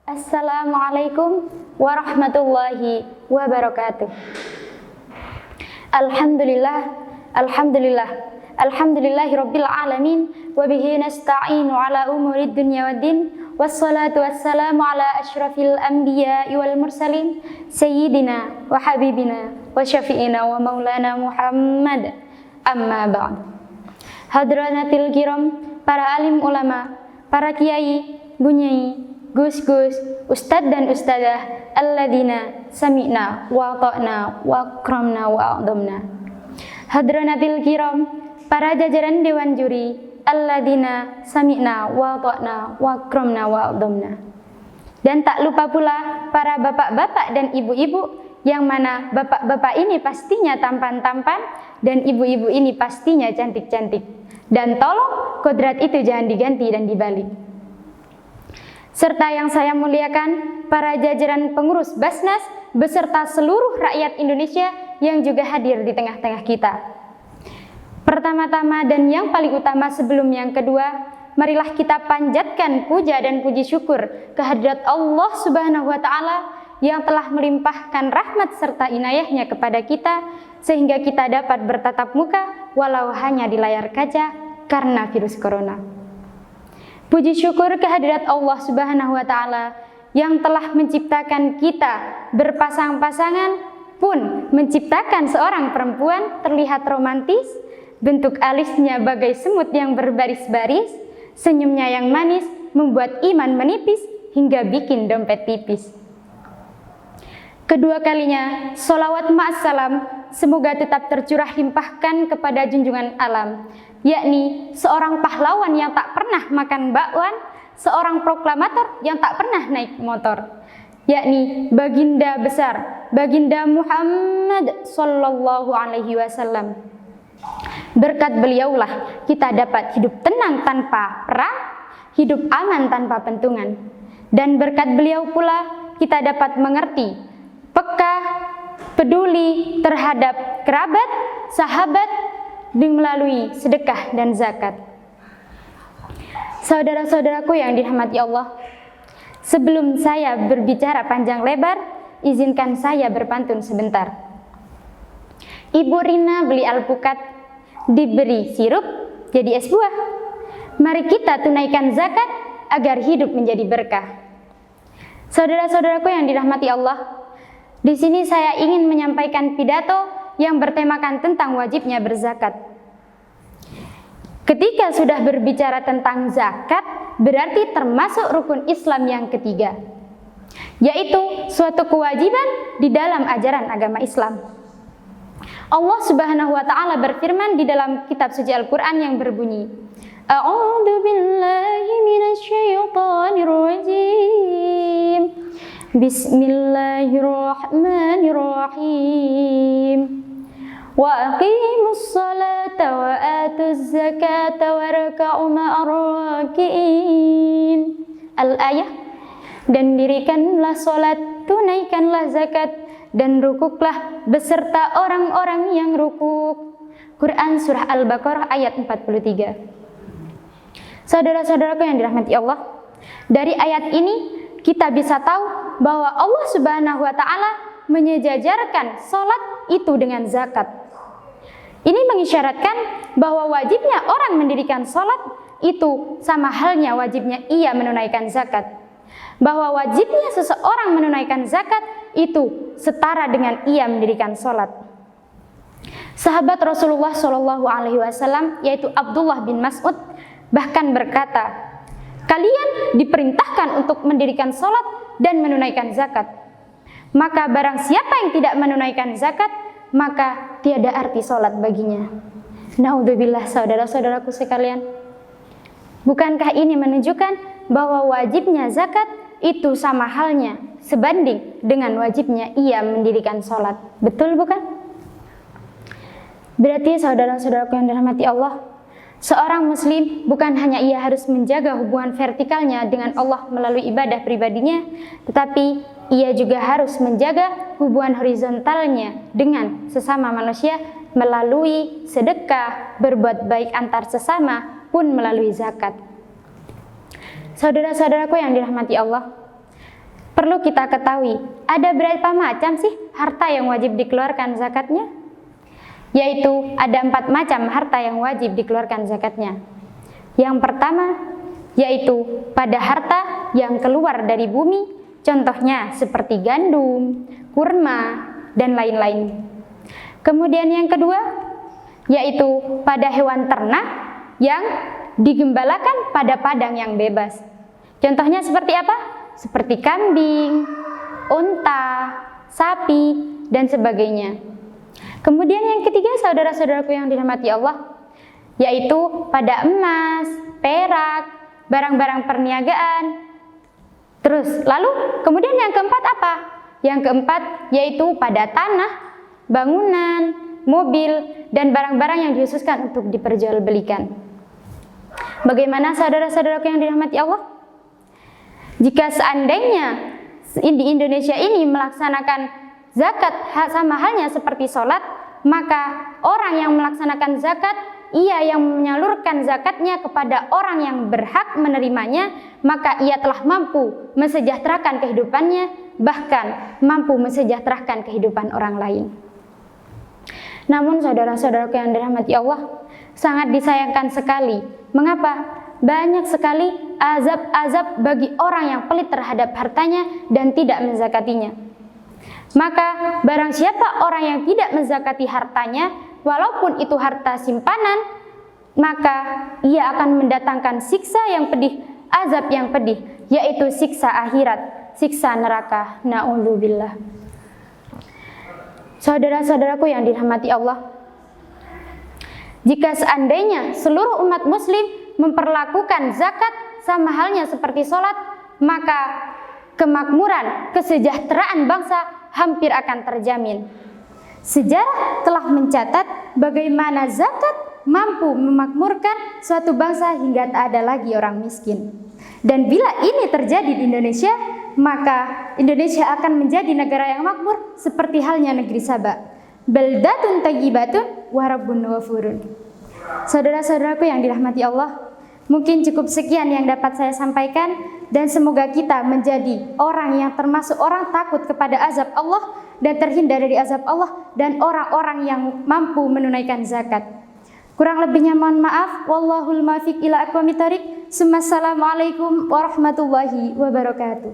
Assalamualaikum warahmatullahi wabarakatuh. Alhamdulillah, alhamdulillahi rabbil alamin, wa bihi nasta'inu ala umurid dunya waddin, wassalatu wassalamu ala asyrafil anbiya'i wal mursalin, sayyidina wa habibina wa syafi'ina wa maulana Muhammad, amma ba'd. Hadranatil kiram, para alim ulama, para kiai, bunyai, gus-gus, ustadz dan ustadzah, alladzina sami'na wa ta'na wa akramna wa a'dhamna. Hadranatil kiram, para jajaran dewan juri, alladzina sami'na wa ta'na wa akramna wa a'dhamna. Dan tak lupa pula para bapak-bapak dan ibu-ibu, yang mana bapak-bapak ini pastinya tampan-tampan dan ibu-ibu ini pastinya cantik-cantik. Dan tolong kodrat itu jangan diganti dan dibalik. Serta yang saya muliakan, para jajaran pengurus Basnas beserta seluruh rakyat Indonesia yang juga hadir di tengah-tengah kita. Pertama-tama dan yang paling utama sebelum yang kedua, marilah kita panjatkan puja dan puji syukur kehadirat Allah Subhanahu wa Ta'ala yang telah melimpahkan rahmat serta inayahnya kepada kita sehingga kita dapat bertatap muka walau hanya di layar kaca karena virus corona. Puji syukur kehadirat Allah Subhanahu wa Ta'ala yang telah menciptakan kita berpasang-pasangan, pun menciptakan seorang perempuan terlihat romantis, bentuk alisnya bagai semut yang berbaris-baris, senyumnya yang manis membuat iman menipis hingga bikin dompet tipis. Kedua kalinya, sholawat ma'assalam semoga tetap tercurah limpahkan kepada junjungan alam, yakni seorang pahlawan yang tak pernah makan bakwan, seorang proklamator yang tak pernah naik motor, yakni baginda besar, baginda Muhammad sallallahu alaihi wasallam. Berkat beliaulah kita dapat hidup tenang tanpa perang, hidup aman tanpa pentungan. Dan berkat beliau pula kita dapat mengerti, peka, peduli terhadap kerabat, sahabat, dengan melalui sedekah dan zakat. Saudara-saudaraku yang dirahmati Allah, sebelum saya berbicara panjang lebar, izinkan saya berpantun sebentar. Ibu Rina beli alpukat, diberi sirup jadi es buah. Mari kita tunaikan zakat agar hidup menjadi berkah. Saudara-saudaraku yang dirahmati Allah, di sini saya ingin menyampaikan pidato yang bertemakan tentang wajibnya berzakat. Ketika sudah berbicara tentang zakat, berarti termasuk rukun Islam yang ketiga, yaitu suatu kewajiban di dalam ajaran agama Islam. Allah Subhanahu wa Ta'ala berfirman di dalam kitab suci Al-Quran yang berbunyi, A'udzu billahi minasyaitonir rajim. Bismillahirrahmanirrahim. Wa aqimus salata wa atuz zakata warka'u ma'ar raki'in. Al-ayah. Dan dirikanlah salat, tunaikanlah zakat, dan rukuklah beserta orang-orang yang rukuk. Quran surah Al-Baqarah ayat 43. Saudara-saudaraku yang dirahmati Allah, dari ayat ini kita bisa tahu bahwa Allah Subhanahu wa Ta'ala menyejajarkan salat itu dengan zakat. Ini mengisyaratkan bahwa wajibnya orang mendirikan salat itu sama halnya wajibnya ia menunaikan zakat. Bahwa wajibnya seseorang menunaikan zakat itu setara dengan ia mendirikan salat. Sahabat Rasulullah Shallallahu Alaihi Wasallam yaitu Abdullah bin Mas'ud bahkan berkata, kalian diperintahkan untuk mendirikan salat dan menunaikan zakat. Maka barang siapa yang tidak menunaikan zakat, maka tiada arti salat baginya. Naudzubillah, saudara-saudaraku sekalian. Bukankah ini menunjukkan bahwa wajibnya zakat itu sama halnya sebanding dengan wajibnya ia mendirikan salat? Betul bukan? Berarti saudara-saudaraku yang dirahmati Allah, seorang muslim bukan hanya ia harus menjaga hubungan vertikalnya dengan Allah melalui ibadah pribadinya, tetapi ia juga harus menjaga hubungan horizontalnya dengan sesama manusia melalui sedekah, berbuat baik antar sesama, pun melalui zakat. Saudara-saudaraku yang dirahmati Allah, Perlu kita ketahui, ada berapa macam sih harta yang wajib dikeluarkan zakatnya? Yaitu ada 4 macam harta yang wajib dikeluarkan zakatnya. Yang pertama, yaitu pada harta yang keluar dari bumi, contohnya seperti gandum, kurma, dan lain-lain. Kemudian yang kedua, yaitu pada hewan ternak yang digembalakan pada padang yang bebas. Contohnya seperti apa? Seperti kambing, unta, sapi, dan sebagainya. Kemudian yang ketiga, saudara-saudaraku yang dirahmati Allah, yaitu pada emas, perak, barang-barang perniagaan. Terus, lalu kemudian yang keempat apa? Yang keempat yaitu pada tanah, bangunan, mobil, dan barang-barang yang dikhususkan untuk diperjualbelikan. Bagaimana saudara-saudaraku yang dirahmati Allah? Jika seandainya di Indonesia ini melaksanakan zakat sama halnya seperti sholat, maka orang yang melaksanakan zakat, ia yang menyalurkan zakatnya kepada orang yang berhak menerimanya, maka ia telah mampu mensejahterakan kehidupannya, bahkan mampu mensejahterakan kehidupan orang lain. Namun saudara-saudaraku yang dirahmati Allah, sangat disayangkan sekali. Mengapa? Banyak sekali azab-azab bagi orang yang pelit terhadap hartanya dan tidak menzakatinya. Maka barang siapa orang yang tidak menzakati hartanya, walaupun itu harta simpanan, maka ia akan mendatangkan siksa yang pedih, azab yang pedih, yaitu siksa akhirat, siksa neraka. Na'udzubillah. Saudara-saudaraku yang dirahmati Allah, jika seandainya seluruh umat muslim memperlakukan zakat sama halnya seperti sholat, maka kemakmuran, kesejahteraan bangsa hampir akan terjamin. Sejarah telah mencatat bagaimana zakat mampu memakmurkan suatu bangsa hingga tak ada lagi orang miskin. Dan bila ini terjadi di Indonesia, maka Indonesia akan menjadi negara yang makmur seperti halnya negeri Sabah. Baldatun tayyibatun wa rabbun ghafurun. Saudara-saudaraku yang dirahmati Allah, mungkin cukup sekian yang dapat saya sampaikan, dan semoga kita menjadi orang yang termasuk orang takut kepada azab Allah dan terhindar dari azab Allah, dan orang-orang yang mampu menunaikan zakat. Kurang lebihnya mohon maaf. Wallahul muwaffiq ila aqwamit thoriq. Assalamualaikum warahmatullahi wabarakatuh.